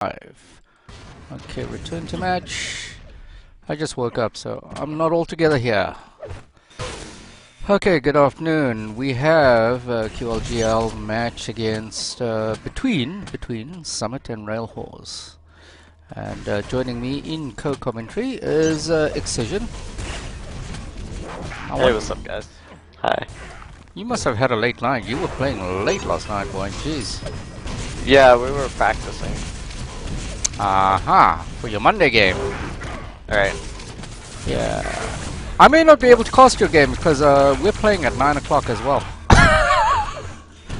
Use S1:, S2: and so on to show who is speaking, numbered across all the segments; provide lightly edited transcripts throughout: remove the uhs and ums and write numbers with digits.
S1: Five. Okay, return to match. I just woke up, so I'm not all together here. Okay, good afternoon. We have a QLGL match against between Summit and Railhorse. And joining me in co-commentary is Excision.
S2: Hey, what's up, guys? Hi.
S1: You must have had a late night. You were playing late last night, boy. Jeez.
S2: Yeah, we were practicing.
S1: Aha, for your Monday game.
S2: Alright.
S1: Yeah. I may not be able to cast your game because we're playing at 9 o'clock as well.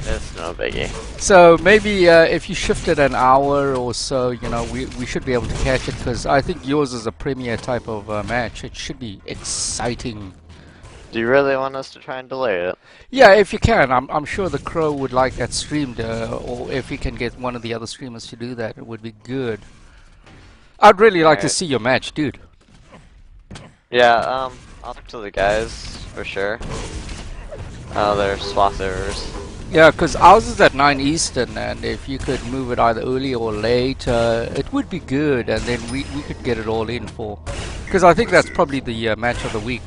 S2: It's no biggie.
S1: So maybe if you shifted an hour or so, you know, we should be able to catch it because I think yours is a premier type of match. It should be exciting.
S2: Do you really want us to try and delay it?
S1: Yeah, if you can. I'm sure the Crow would like that streamed, or if you can get one of the other streamers to do that, it would be good. I'd really like to see your match, dude.
S2: Yeah, I'll talk to the guys, for sure. Oh, they're swap servers.
S1: Yeah, because ours is at 9 Eastern, and if you could move it either early or late, it would be good, and then we could get it all in for... Because I think that's probably the match of the week.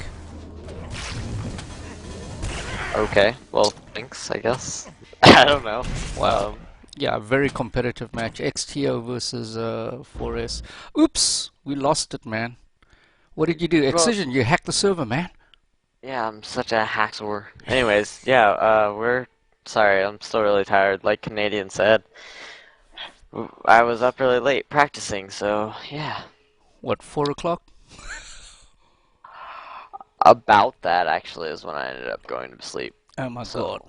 S2: Okay, well, thanks, I guess. I don't know.
S1: Wow. Yeah, very competitive match. XTO versus 4S. Oops! We lost it, man. What did you do? Excision, you hacked the server, man.
S2: Yeah, I'm such a hacksaw. Anyways, yeah, we're... Sorry, I'm still really tired. Like Canadian said, I was up really late practicing, so yeah.
S1: What, 4 o'clock?
S2: About that, actually, is when I ended up going to sleep.
S1: Oh my god.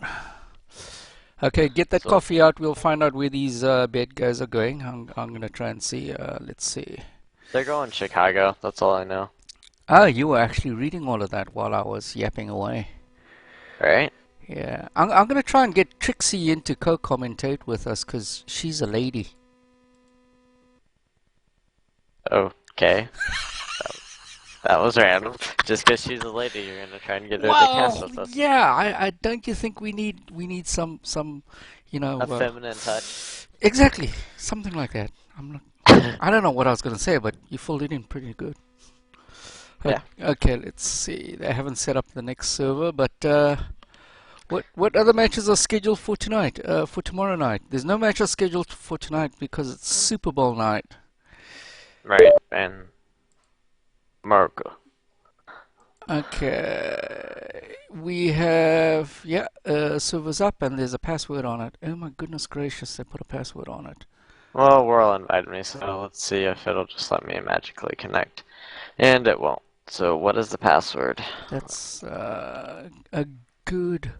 S1: Okay, get that coffee out. We'll find out where these bad guys are going. I'm gonna try and see. Let's see.
S2: They're going Chicago. That's all I know.
S1: Ah, you were actually reading all of that while I was yapping away.
S2: Right?
S1: Yeah. I'm gonna try and get Trixie in to co-commentate with us because she's a lady.
S2: Okay. That was random. Just because she's a lady, you're gonna try and get her to cast with us.
S1: Yeah. I don't you think we need some you know
S2: a feminine touch.
S1: Exactly, something like that. I don't know what I was gonna say, but you filled it in pretty good.
S2: Yeah.
S1: Okay, let's see. They haven't set up the next server, but what other matches are scheduled for tonight? For tomorrow night? There's no matches scheduled for tonight because it's Super Bowl night.
S2: Right, and Morocco.
S1: Okay, we have servers up and there's a password on it. Oh my goodness gracious, they put a password on it.
S2: Well, Worrell invited me, so let's see if it'll just let me magically connect. And it won't. So what is the password?
S1: That's a good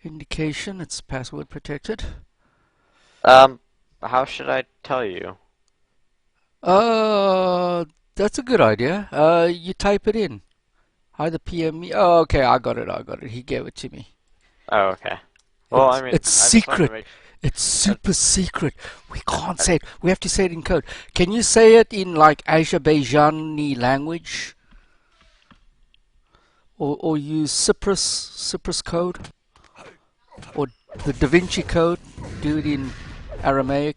S1: indication. It's password protected.
S2: How should I tell you?
S1: That's a good idea. You type it in. Either PM me. Oh, okay, I got it. He gave it to me.
S2: Oh, okay. Well, I mean,
S1: it's secret. It's super secret. We can't say it. We have to say it in code. Can you say it in like Azerbaijani language? Or use Cyprus code? Or the Da Vinci code? Do it in Aramaic?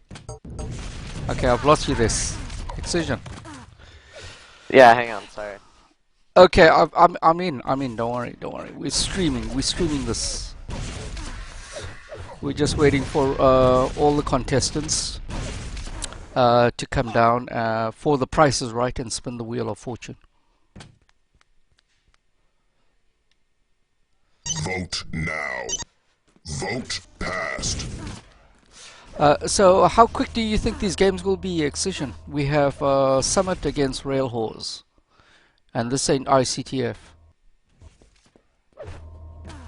S1: Okay, I've lost you this. Excision.
S2: Yeah, hang on, sorry.
S1: Okay, I'm in. Don't worry. We're streaming this. We're just waiting for all the contestants to come down for the Price is Right and spin the Wheel of Fortune.
S3: Vote now. Vote passed.
S1: So how quick do you think these games will be, Excision? We have Summit against Railhorse. And this ain't ICTF.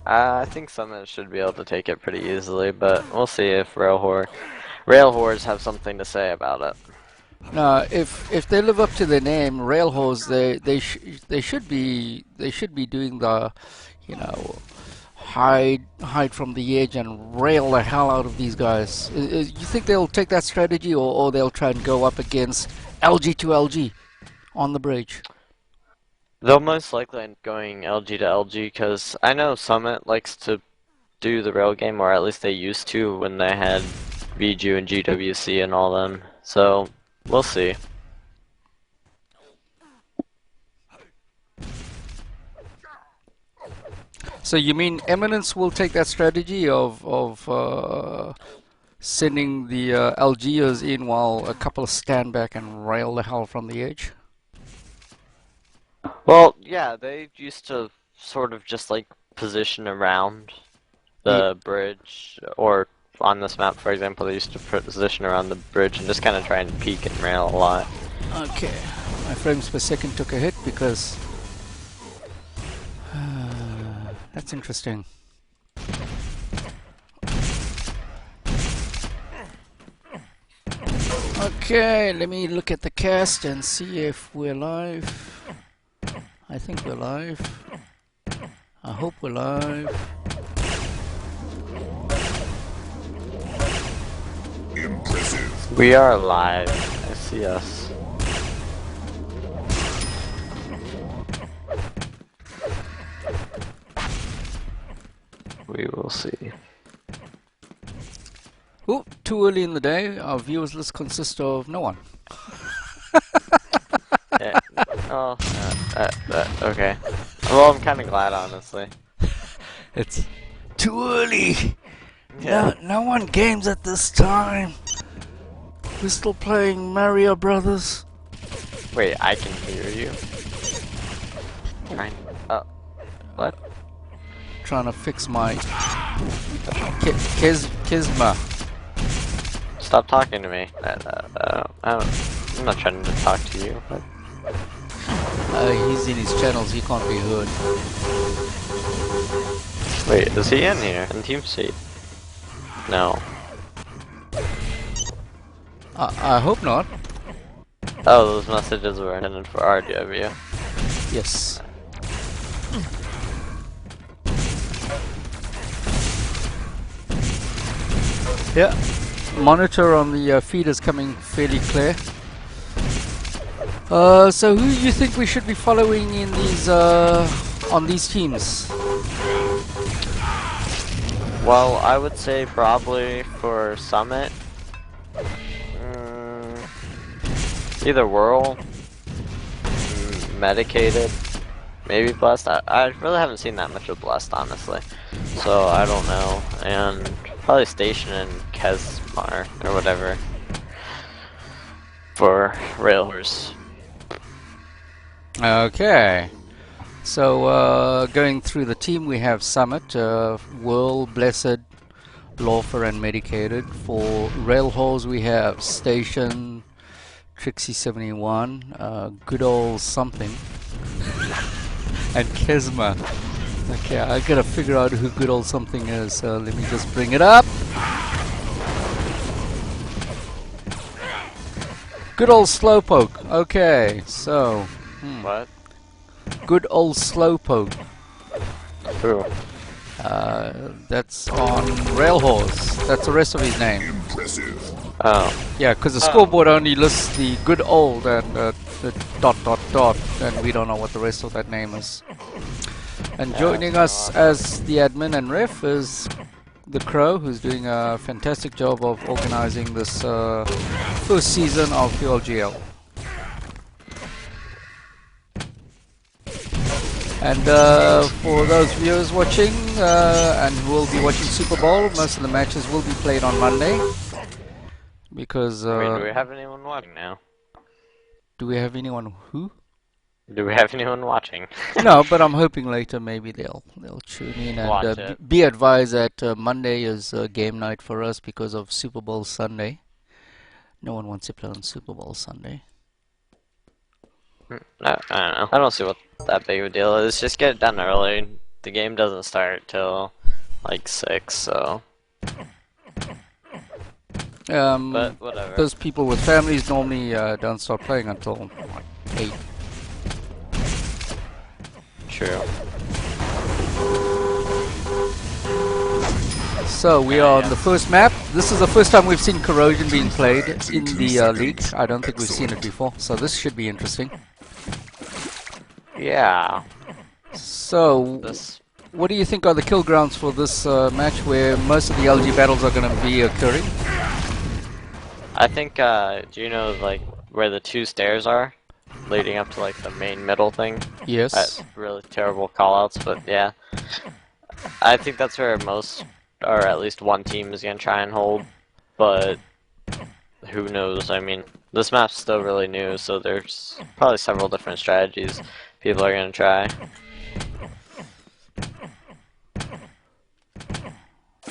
S2: I think Summit should be able to take it pretty easily, but we'll see if Railhorse have something to say about it.
S1: No, if they live up to their name, Railhorse, they should be doing the, you know, hide from the edge and rail the hell out of these guys. You think they'll take that strategy, or they'll try and go up against LG to LG on the bridge?
S2: They'll most likely end up going LG to LG because I know Summit likes to do the rail game, or at least they used to when they had VJU and GWC and all them. So we'll see.
S1: So you mean Eminence will take that strategy of sending the Algiers in while a couple stand back and rail the hell from the edge?
S2: Well, yeah, they used to sort of just like position around the bridge, or on this map, for example, they used to position around the bridge and just kind of try and peek and rail a lot.
S1: Okay, my frames per second took a hit because that's interesting. Okay, let me look at the cast and see if we're live. I think we're live. I hope we're live.
S3: Impressive.
S2: We are live. I see us. We will see.
S1: Oh, too early in the day. Our viewers list consists of no one.
S2: Yeah. Oh, okay. Well, I'm kind of glad, honestly.
S1: It's too early.
S2: Yeah.
S1: No one games at this time. We're still playing Mario Brothers.
S2: Wait, I can hear you. Trying. Oh. What?
S1: Trying to fix my Kisma.
S2: Stop talking to me. I'm not trying to talk to you. But...
S1: He's in his channels. He can't be heard.
S2: Wait, is he in here? In TeamSpeak? No.
S1: I hope not.
S2: Oh, those messages were intended for RW.
S1: Yes. Yeah. Monitor on the feed is coming fairly clear. So who do you think we should be following in these on these teams?
S2: Well, I would say probably for Summit, either Whirl, Medicated, maybe Blessed. I really haven't seen that much of Blessed, honestly, so I don't know. And probably Station and Kesmar or whatever for Railhorse.
S1: Okay. So going through the team, we have Summit, Whirl, Blessed, Lawfer, and Medicated. For Railhorse, we have Station, Trixie71, good old something, and Kesma. Okay, I gotta figure out who good old something is, so let me just bring it up. Good old Slowpoke. Okay, so
S2: What?
S1: good old Slowpoke.
S2: Who?
S1: That's on Railhorse. That's the rest of his name.
S3: Impressive.
S2: Oh.
S1: Yeah, because the scoreboard only lists the good old and the dot dot dot, and we don't know what the rest of that name is. And joining us as the admin and ref is the Crow, who's doing a fantastic job of organizing this first season of QLGL. And for those viewers watching and who will be watching Super Bowl, most of the matches will be played on Monday. Because
S2: Wait, do we have anyone watching now?
S1: do we have anyone who?
S2: Do we have anyone watching?
S1: No, but I'm hoping later maybe they'll tune in and
S2: Watch it.
S1: be advised that Monday is game night for us because of Super Bowl Sunday. No one wants to play on Super Bowl Sunday.
S2: I don't know. I don't see what that big of a deal is. Just get it done early. The game doesn't start till like 6, so. But whatever.
S1: Those people with families normally don't start playing until like 8.
S2: True.
S1: So we are on the first map. This is the first time we've seen Corrosion being played in the league. I don't think we've seen it before, so this should be interesting.
S2: Yeah.
S1: So,
S2: This.
S1: what do you think are the kill grounds for this match where most of the LG battles are going to be occurring?
S2: I think, do you know, like, where the 2 stairs are? Leading up to, like, the main middle thing?
S1: Yes.
S2: Really terrible callouts, but yeah. I think that's where most, or at least one team is gonna try and hold, but who knows? I mean, this map's still really new, so there's probably several different strategies people are gonna try.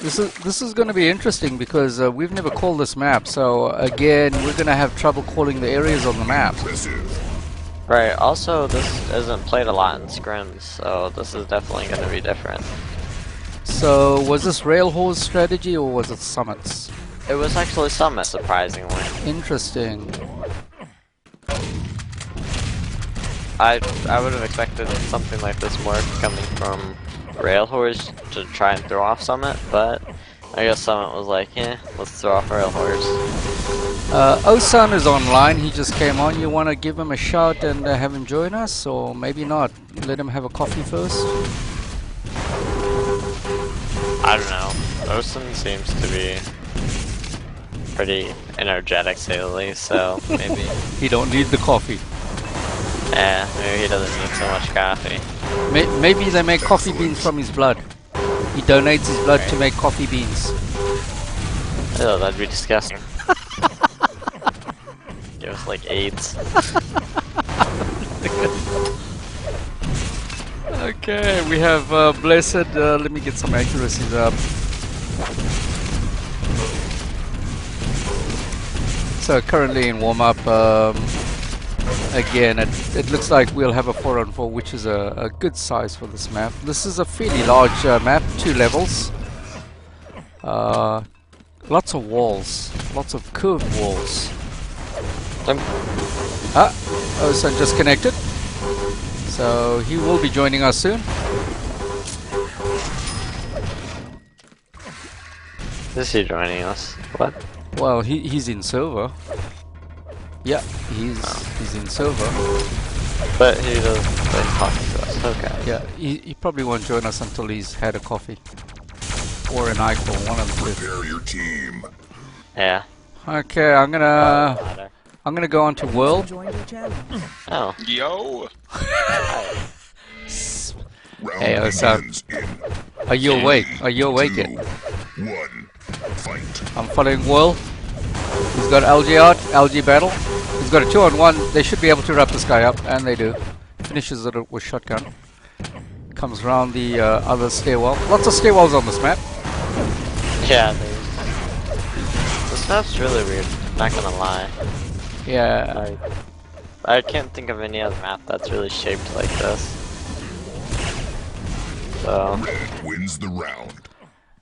S1: This is going to be interesting because we've never called this map. So again, we're going to have trouble calling the areas on the map.
S3: Impressive.
S2: Right, also this isn't played a lot in scrims, so this is definitely gonna be different.
S1: So was this Railhorse strategy or was it Summits?
S2: It was actually Summit, surprisingly.
S1: Interesting.
S2: I would have expected something like this more coming from Railhorse to try and throw off Summit, but I guess Summit was like, yeah, let's throw off Railhorse.
S1: Osan is online. He just came on. You want to give him a shout and have him join us, or maybe not? Let him have a coffee first.
S2: I don't know. Osan seems to be pretty energetic, to say the least, so maybe.
S1: He don't need the coffee.
S2: Yeah, maybe he doesn't need so much coffee.
S1: Maybe they make coffee beans from his blood. He donates his blood to make coffee beans.
S2: Oh, that'd be disgusting. Give us like AIDS.
S1: Okay, we have Blessed. Let me get some accuracies up. So currently in warm-up, again, it looks like we'll have a 4-on-4, which is a good size for this map. This is a fairly large map, 2 levels. Lots of walls, lots of curved walls. Osan just connected. So he will be joining us soon.
S2: Is he joining us? What?
S1: Well, he's in server. Yeah, he's in server.
S2: But he doesn't like talking to us. Okay.
S1: Yeah, he probably won't join us until he's had a coffee. Or an icon, one of the two.
S3: Prepare your team.
S2: Yeah.
S1: Okay, I'm gonna go on to World.
S4: Joined your channel.
S2: Oh.
S5: Yo!
S3: Round
S1: Hey, Osan.
S3: begins in
S1: Are you awake? Are you awake yet?
S3: 2, 1. Fight.
S1: I'm following Will. He's got LG out, LG battle. He's got a 2-on-1. They should be able to wrap this guy up, and they do. Finishes it with shotgun. Comes around the other stairwell. Lots of stairwells on this map.
S2: Yeah, this map's really weird, not gonna lie.
S1: Yeah.
S2: I can't think of any other map that's really shaped like this. So,
S3: Red wins the round.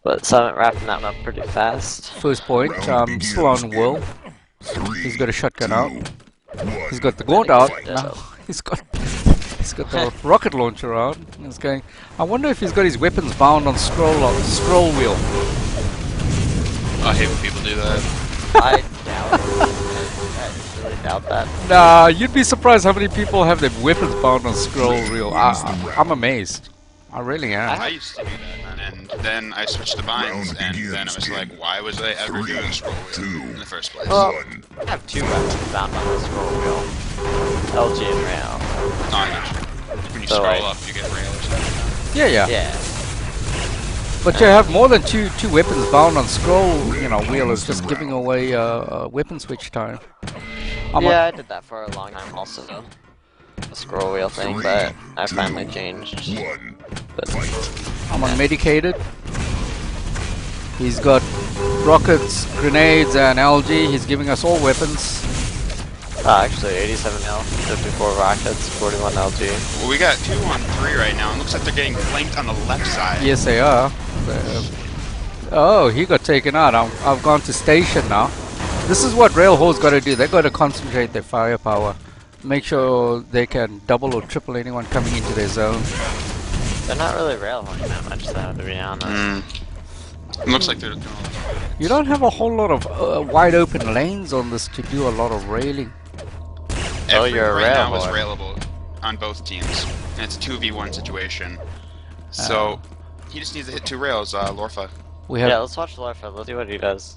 S2: but Summit wrapping that up pretty fast.
S1: First point.
S3: Round
S1: Still on Will.
S3: begins in 3,
S1: He's got a shotgun out.
S3: 2, 1.
S1: He's got the gaunt out.
S2: Fight.
S1: No, he's got the rocket launcher out. He's going. I wonder if he's got his weapons bound on scroll wheel.
S5: I hate when people do that.
S2: I doubt it. I really doubt that.
S1: Nah, you'd be surprised how many people have their weapons bound on scroll wheel. I'm amazed. I really am.
S5: I used to do that, and then I switched to binds, and then it was like, why was I ever doing scroll wheel in the first place?
S2: Well,
S3: 1.
S2: I have 2 weapons bound on the scroll wheel. LG and Rail.
S5: When you
S2: So,
S5: scroll
S2: like-
S5: up, you get rail or something.
S1: Yeah.
S2: Yeah.
S1: But you have more than two weapons bound on scroll. You know, wheel is just giving away weapon switch time.
S2: Yeah, I did that for a long time also, though. The scroll wheel thing, but I finally changed.
S3: 1.
S2: But
S1: I'm unmedicated. He's got rockets, grenades, and LG. He's giving us all weapons.
S2: actually, 87 L, 54 rockets, 41 LG.
S5: Well, we got 2 on 3 right now, and looks like they're getting flanked on the left side.
S1: Yes, they are. Oh, he got taken out. I've gone to station now. This is what Railhorse got to do. They've got to concentrate their firepower. Make sure they can double or triple anyone coming into their zone.
S2: They're not really railholding that much, though, to be honest.
S5: It looks like they're doing all that.
S1: You don't have a whole lot of wide open lanes on this to do a lot of railing.
S2: Oh,
S5: Every
S2: you're a
S5: right now is
S2: railboy.
S5: railable on both teams, and it's a 2v1 situation. So, he just needs to hit 2 rails, Lorfa.
S1: We have.
S2: Yeah, let's watch Lorfa. Let's see what he does.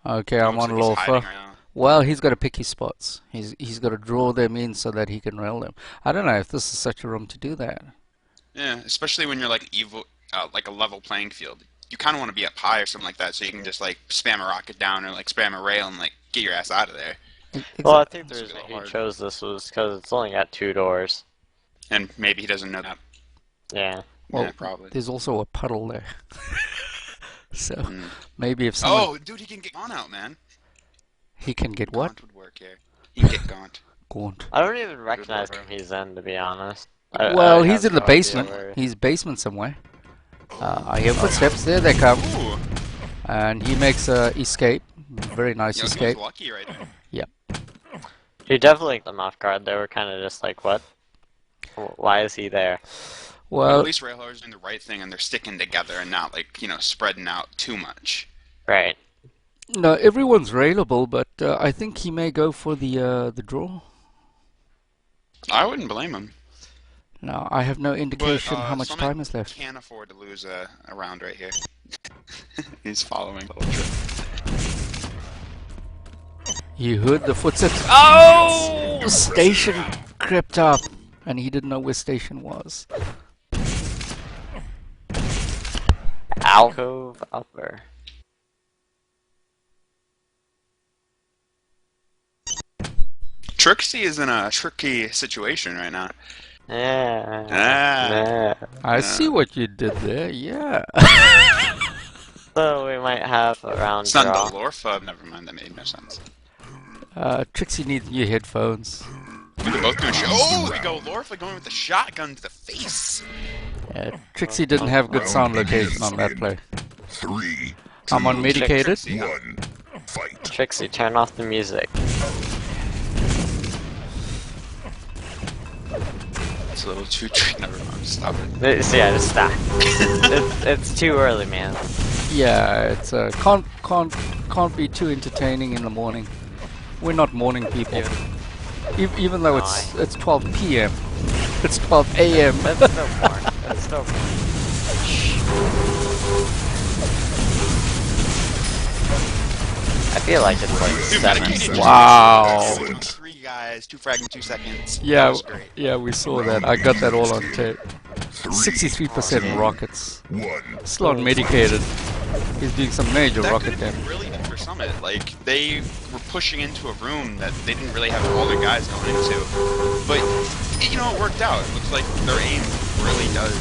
S1: Okay, I'm
S5: Looks
S1: on
S5: like he's hiding
S1: Lorfa.
S5: right now.
S1: Well, he's got to pick his spots. He's got to draw them in so that he can rail them. I don't know if this is such a room to do that.
S5: Yeah, especially when you're like like a level playing field. You kind of want to be up high or something like that, so you can just like spam a rocket down or like spam a rail and like get your ass out of there.
S2: Well, I think the
S5: It's
S2: reason
S5: really
S2: he
S5: hard.
S2: chose this was because it's only got 2 doors.
S5: And maybe he doesn't know that.
S2: Yeah.
S1: Well,
S5: Yeah, probably.
S1: there's also a puddle there. So
S5: Mm.
S1: maybe if someone
S5: Oh, dude, he can get Gaunt out, man.
S1: he can get what?
S5: Gaunt would work here. He can get Gaunt.
S1: Gaunt.
S2: I don't even recognize where he's in, to be honest. I
S1: Well,
S2: have
S1: he's in the
S2: no idea
S1: basement.
S2: where-
S1: He's basement somewhere. I hear footsteps. There they come.
S5: Ooh,
S1: And he makes a escape. Very nice
S5: yo, he was
S1: escape.
S5: lucky right there.
S2: He definitely took them off guard. They were kind of just like, what? Why is he there?
S1: Well,
S5: At least Railhor's doing the right thing and they're sticking together and not like, spreading out too much.
S2: Right.
S1: no, everyone's railable, but I think he may go for the draw.
S5: I wouldn't blame him.
S1: No, I have no indication
S5: But,
S1: how much
S5: Summit
S1: time is left.
S5: Can't afford to lose a round right here. He's following.
S1: You heard the footsteps. Oh! Station crept up, and he didn't know where station was.
S2: Alcove upper.
S5: Trixie is in a tricky situation right now.
S2: Yeah.
S5: Ah.
S2: Yeah.
S1: I see what you did there. Yeah.
S2: So we might have a round
S5: It's not
S2: draw.
S5: the Lorfa. Never mind, that made no sense.
S1: Trixie needs new headphones.
S5: They're both doing Oh, we go Lorfa going with the shotgun to the face.
S1: Yeah, Trixie didn't have good sound location on that play.
S3: 3,
S1: I'm on medicated.
S3: 1. Fight.
S2: Trixie, turn off the music.
S5: It's a little too tricky. Never mind, stop it.
S2: So yeah, just stop. it's too early, man.
S1: Yeah, it's can't be too entertaining in the morning. We're not morning people. Even though it's 12 p.m. It's 12 a.m.
S2: That's no porn. That's no porn. I feel like it's like
S5: Dude,
S2: 7.
S5: medicated.
S1: Wow.
S5: 3 guys, 2 frag in 2 seconds. That
S1: Yeah,
S5: was great.
S1: yeah, we saw that. I got that all on tape. 63% rockets.
S3: 1.
S1: Still on medicated. He's doing some major
S5: That
S1: rocket
S5: could have
S1: damage.
S5: been really good for Summit. Like, they were pushing into a room that they didn't really have all their guys going into. But, it worked out. It looks like their aim really does.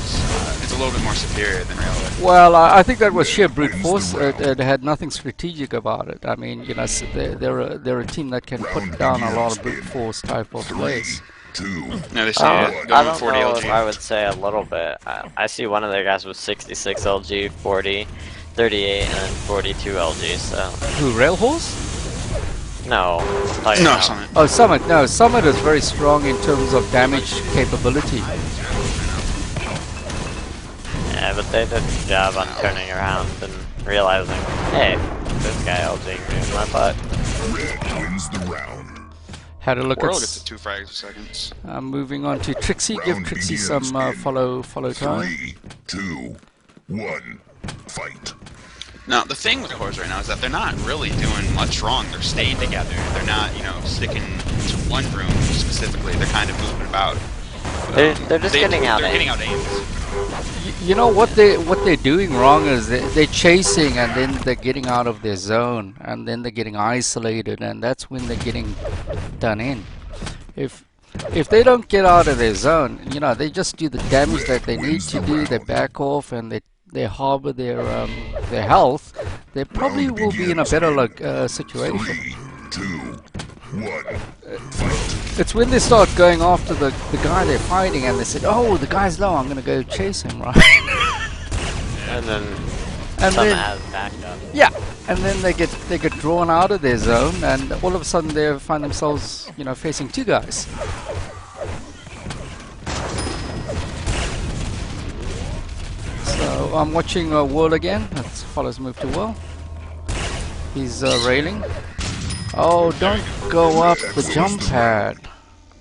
S5: It's a little bit more superior than Railway.
S1: Well, I think that was sheer brute force. It had nothing strategic about it. I mean, they're a team that can put down a lot of brute force type of plays.
S3: 2.
S5: No, they see
S2: I
S5: it.
S2: don't
S5: Going 40
S2: know
S5: LG.
S2: if I would say a little bit. I see one of their guys with 66 LG, 40, 38, and then 42 LG, so...
S1: Who, Railhorse?
S2: No.
S5: No, Summit.
S1: Oh, Summit. No, Summit is very strong in terms of damage capability.
S2: Yeah, but they did a good job on turning around and realizing, hey, this guy LGing me in my butt.
S3: Red wins the round.
S1: Had a look
S5: Whirl
S1: at.
S5: gets to 2 frags a second.
S1: Moving on to Trixie. Give
S3: Round
S1: Trixie
S3: begins
S1: some
S3: in
S1: follow time.
S3: 3, 2, 1. Fight.
S5: Now, the thing with Horse right now is that they're not really doing much wrong. They're staying together. They're not, sticking to one room specifically. They're kind of moving about.
S2: They're just getting out
S5: They're
S2: aimed.
S5: getting out aims.
S1: You know what they're doing wrong is they're chasing and then they're getting out of their zone and then they're getting isolated and that's when they're getting done in. If they don't get out of their zone, they just do the damage that they need to do. They back off and they harbor their health. They probably will be in a better situation.
S3: 3, 2, 1. Fight.
S1: It's when they start going after the guy they're fighting and they said, "Oh, the guy's low. I'm gonna go chase him," right?
S2: And then
S1: And
S2: some
S1: then
S2: has backup.
S1: yeah, and then they get drawn out of their zone, and all of a sudden they find themselves, facing 2 guys. So I'm watching Whirl again. That's Follows move to Whirl. He's railing. Oh, don't go up the jump pad.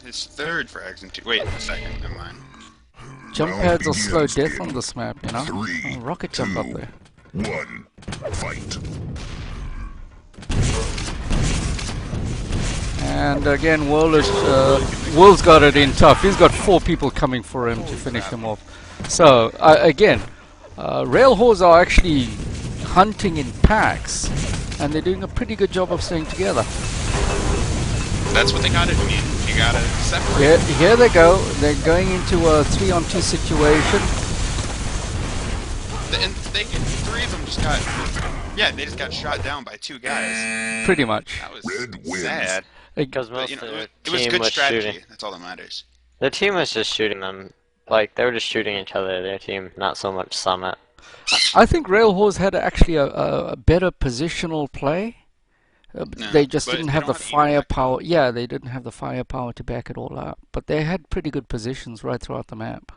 S5: His 3rd frags in 2. Wait a second, never mind.
S1: Jump pads are slow death on this map,
S3: 3,
S1: Oh, rocket jump up
S3: 2,
S1: there.
S3: 1. Fight.
S1: And again, World's got it in tough. He's got 4 people coming for him to finish him off. So again, Railhorse are actually hunting in packs, and they're doing a pretty good job of staying together.
S5: That's what they gotta do. You gotta separate.
S1: Here they go. They're going into a 3-on-2 situation.
S5: And they get 3 of them just got. Yeah, they just got shot down by 2 guys.
S1: Pretty much.
S5: That was
S3: Red wins.
S5: sad.
S2: Because
S5: But,
S2: most
S5: you know,
S2: of their
S5: it was
S2: team
S5: good
S2: was
S5: strategy.
S2: shooting.
S5: That's all that matters.
S2: Their team was just shooting them. Like, they were just shooting each other, their team, not so much Summit.
S1: I think Railhorse had actually a better positional play.
S5: Yeah,
S1: They just
S5: but
S1: didn't
S5: they
S1: have the
S5: don't have aim back.
S1: firepower. Yeah, they didn't have the firepower to back it all up. But they had pretty good positions right throughout the map.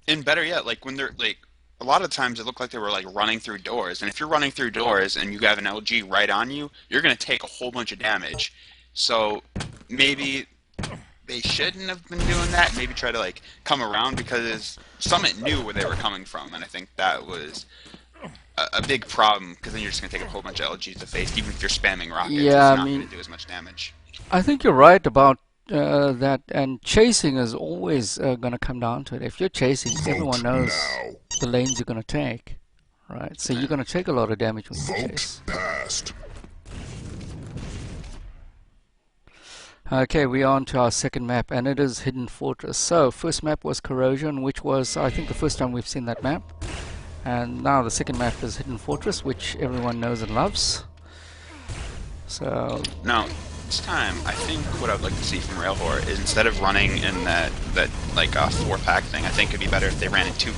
S5: And better yet, like when they're like, a lot of times it looked like they were like running through doors. And if you're running through doors and you have an LG right on you, you're gonna take a whole bunch of damage. So maybe they shouldn't have been doing that. Maybe try to like come around, because Summit knew where they were coming from, and I think that was a big problem, because then you're just gonna take a whole bunch of LGs to face, even if you're spamming rockets.
S1: Yeah,
S5: it's
S1: I
S5: not
S1: mean-
S5: gonna do as much damage.
S1: I think you're right about that. And chasing is always going to come down to it. If you're chasing, everyone
S3: Vote
S1: knows
S3: now.
S1: the lanes you're going to take. Right? So you're going to take a lot of damage when you
S3: Vote
S1: chase.
S3: passed.
S1: Okay, we are on to our second map, and it is Hidden Fortress. So, first map was Corrosion, which was, I think, the first time we've seen that map. And now the second map is Hidden Fortress, which everyone knows and loves. So,
S5: Now, this time, I think what I'd like to see from Railhorse is, instead of running in that like 4-pack thing, I think it'd be better if they ran in 2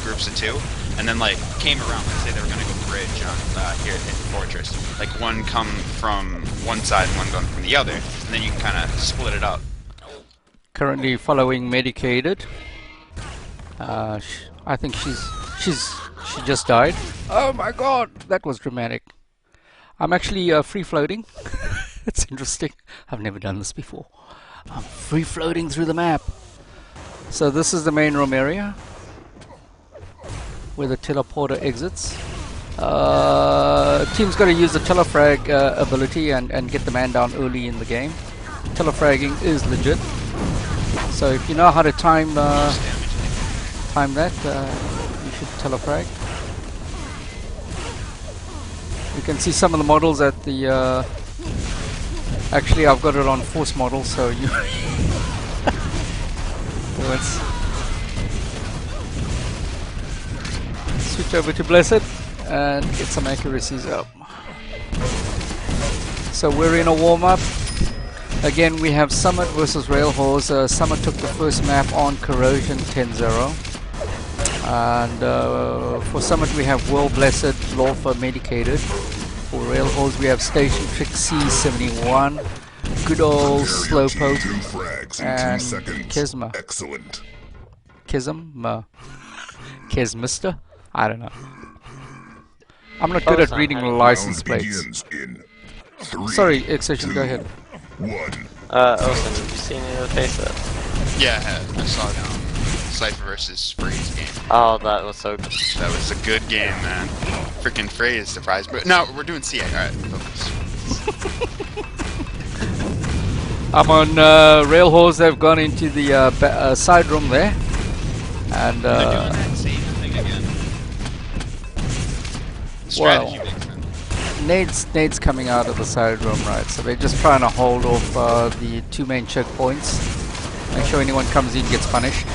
S5: groups of 2, and then like came around. Let's say they were gonna go bridge on here at Hidden Fortress, like one come from one side and one going from the other, and then you can kind of split it up.
S1: currently following Medicated. I think she just died. Oh my god, that was dramatic. I'm actually free floating. It's interesting. I've never done this before. I'm free floating through the map. So this is the main room area where the teleporter exits. Team's got to use the telefrag ability and get the man down early in the game. Telefragging is legit. So if you know how to time
S5: Most damage.
S1: that, you should telefrag. You can see some of the models at the actually I've got it on force model, so you let's switch over to Blessed and get some accuracies up. So we're in a warm-up. Again, we have Summit versus Railhorse. Summit took the first map on Corrosion 10-0. And for Summit we have World Blessed, Lawfer, Medicated. For Railhorse we have Station Trick C71, good old
S3: Prepare your
S1: Slowpoke,
S3: team 2 frags in
S1: and
S3: 2 seconds.
S1: Kisma.
S3: Excellent.
S1: Kesmister? I don't know. I'm not good
S2: Oh,
S1: at
S2: son,
S1: reading
S2: how do you-
S1: license
S3: Round
S1: plates.
S3: begins in 3,
S1: Sorry, Excision, go ahead.
S3: 1.
S2: Olsen, did you see any of the faces?
S5: Yeah, I saw Cypher versus Spree's game.
S2: Oh, that was so good.
S5: That was a good game, man. Freaking Frey is surprised, but no, we're doing CA. All right, focus.
S1: I'm on Railhorse. They've gone into the side room there. And
S5: They're doing that same thing again.
S1: Well.
S5: Strategy makes sense.
S1: Nade's coming out of the side room, right? So they're just trying to hold off the 2 main checkpoints. Make sure anyone comes in gets punished.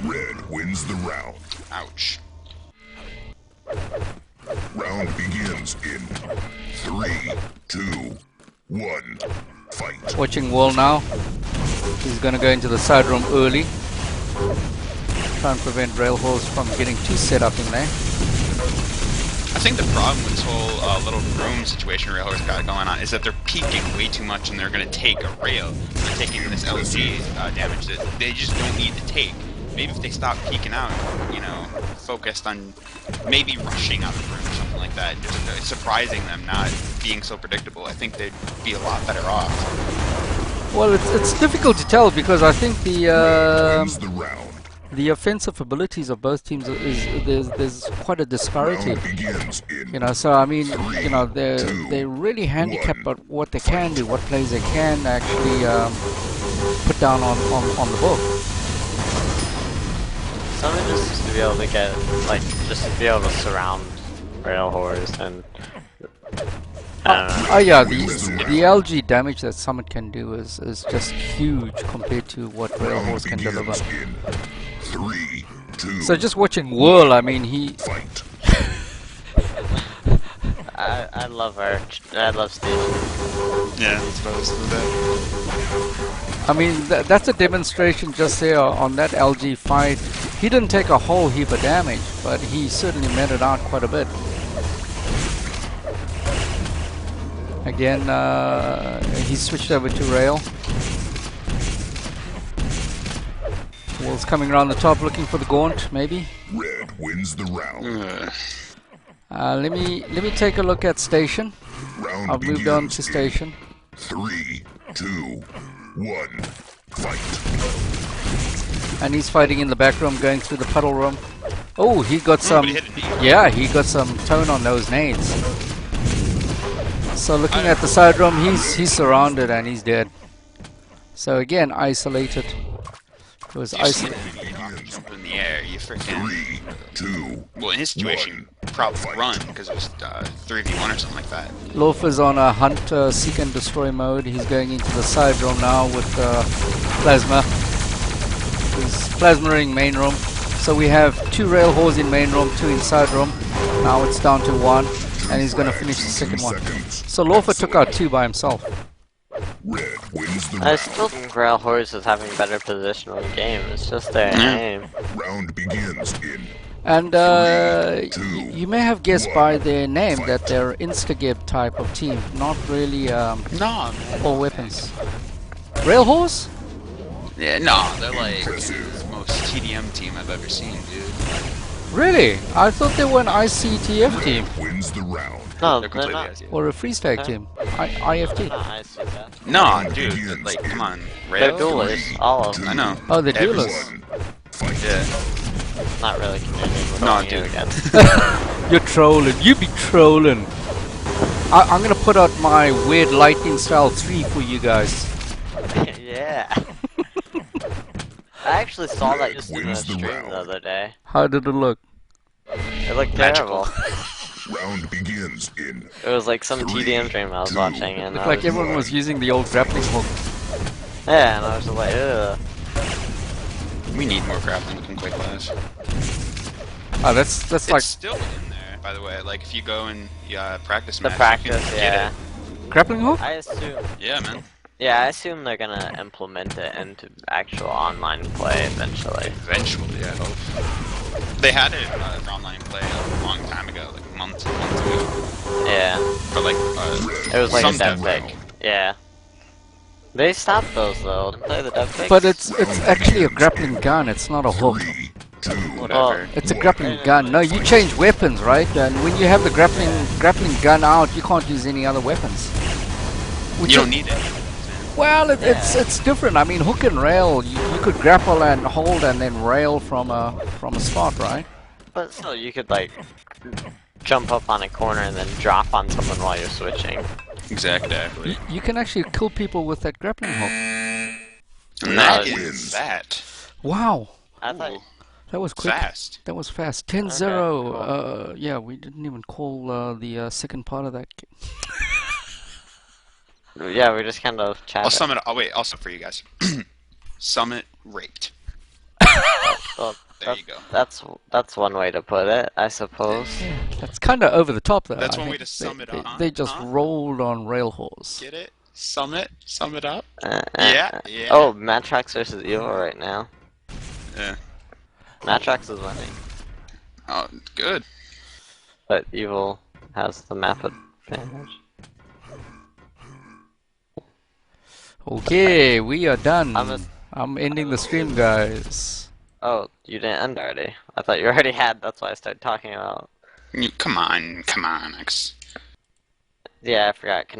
S3: Red wins the round.
S5: Ouch.
S3: Round begins in 3, 2, 1. Fight.
S1: Watching Wall now. He's going to go into the side room early. Try and prevent Railhorse from getting too set up in there.
S5: I think the problem with this whole little room situation Railhorse got going on is that they're peeking way too much, and they're going to take a rail. They're taking this LG damage that they just don't need to take. Maybe if they stop peeking out, you know, focused on maybe rushing out of the room or something like that, and just surprising them, not being so predictable, I think they'd be a lot better off.
S1: Well, it's difficult to tell because I think
S3: Red wins the round.
S1: the offensive abilities of both teams there's quite a disparity.
S3: Round begins in
S1: You know, so I mean, you know, they're really handicapped by what they can do, what plays they can actually put down on the book.
S2: Something just to be able to get, like, just to be able to surround Rail Horse and. I don't know.
S1: Oh yeah, the LG damage that Summit can do is just huge compared to what Railhorse can deliver.
S3: in 3, 2,
S1: So just watching Whirl, I mean, he
S3: fight.
S2: I love her. I love Steve.
S5: Yeah, that's what I was thinking.
S1: I mean, that's a demonstration just there on that LG fight. He didn't take a whole heap of damage, but he certainly made it out quite a bit. Again, he switched over to Rail. Wolves coming around the top looking for the Gaunt, maybe.
S3: Red wins the round.
S1: Let me take a look at Station.
S3: Round
S1: I've moved on to
S3: begins in
S1: Station.
S3: 3, 2, 1, fight.
S1: And he's fighting in the back room, going through the puddle room. Oh, he got some.
S5: But he hit a knee.
S1: Yeah, he got some tone on those nades. So looking at the side room, he's surrounded and he's dead. So again, isolated. It was
S5: You see
S1: isolated.
S5: him jump in the air, you freaking.
S3: 3, 2,
S5: Well, in his situation, probably run because it was 3v1 or something like that.
S1: Loafer's on a hunt, seek and destroy mode. He's going into the side room now with Plasma. He's plasmaing main room. So we have 2 rail halls in main room, 2 in side room. Now it's down to 1, and he's going to finish the second one. So Loafer took out 2 by himself.
S3: Red wins the
S2: I
S3: round.
S2: still think Rail Horse is having better positional game. It's just their aim.
S3: Round begins in
S1: And
S3: two,
S1: you may have guessed by their name that they're Instagib type of team, not really
S5: No,
S1: all weapons. Rail horse?
S5: yeah, no, they're like the
S3: impressive.
S5: most TDM team I've ever seen, dude.
S1: Really? I thought they were an ICTF team
S3: Wins the round.
S2: No,
S5: They're
S2: they're
S5: completely
S2: not.
S5: ICT.
S1: or a freeze tag team. IFT.
S2: Not ICF.
S5: No, dude, like, come on.
S2: They're
S5: Rail?
S2: duelists, all of them.
S5: I know.
S1: Oh, they're
S5: Every-
S1: duelists.
S3: Fight.
S5: Yeah.
S2: Not really Canadian.
S5: No,
S2: We're
S5: dude.
S2: again.
S1: You're trolling. You be trolling. I'm gonna put out my weird lightning style 3 for you guys.
S2: Yeah. I actually saw that just in the
S3: Wins the
S2: stream
S3: round.
S2: the other day.
S1: How did it look?
S2: It looked
S5: Magical.
S2: terrible.
S3: Round begins in
S2: It was like some TDM stream I was watching, and
S1: Looked
S2: I
S1: like
S2: was,
S1: everyone was using the old grappling hook.
S2: yeah, and I was just like, ugh.
S5: We need more grappling in Quick Class.
S1: Oh, that's
S5: It's
S1: like
S5: still in there, by the way. Like, if you go and practice
S2: The
S5: match, you
S2: practice,
S5: can
S2: yeah.
S5: get
S1: grappling hook.
S2: I assume,
S5: it. Yeah, man.
S2: yeah, I assume they're gonna implement it into actual online play eventually.
S5: Eventually, I hope. They had it for online play a long time ago, like months and months ago.
S2: Yeah,
S5: But like,
S2: it was like
S5: some
S2: a dev
S5: dev
S2: pick. Yeah. They stopped those though. Didn't they, the dev picks?
S1: But it's actually a grappling gun. It's not a hook.
S3: 3, 2,
S5: whatever.
S1: It's a grappling gun. No, you change weapons, right? And when you have the grappling gun out, you can't use any other weapons. Which
S5: You
S1: is-
S5: don't need it.
S1: Well, it's different. I mean, hook and rail. You could grapple and hold and then rail from a spot, right?
S2: But still, you could like jump up on a corner and then drop on someone while you're switching.
S5: Exactly.
S1: You can actually kill people with that grappling hook.
S5: And that
S2: Red
S5: is that.
S1: Wow,
S2: I thought.
S5: Ooh,
S1: that was quick.
S5: fast.
S1: That was fast. 10-0. Yeah, we didn't even call the second part of that.
S2: Yeah, we just kind of chatted.
S5: I'll sum it up. Oh, wait, I'll sum for you guys. Summit raped.
S2: Well,
S5: There you go.
S2: That's one way to put it, I suppose.
S1: That's kind of over the top, though.
S5: That's
S1: I
S5: one way
S1: think
S5: to sum it
S1: they,
S5: up, huh?
S1: They just
S5: Huh?
S1: rolled on rail horse.
S5: Get it? Sum it up.
S2: Uh,
S5: Yeah, yeah.
S2: Oh, Matrox versus Evil right now.
S5: Yeah.
S2: Matrox is winning,
S5: Oh, good.
S2: but Evil has the map advantage.
S1: Okay, we are done.
S2: I'm
S1: I'm ending the stream, guys.
S2: Oh, you didn't end already. I thought you already had. That's why I started talking about.
S5: Come on, X.
S2: Yeah, I forgot. Canadian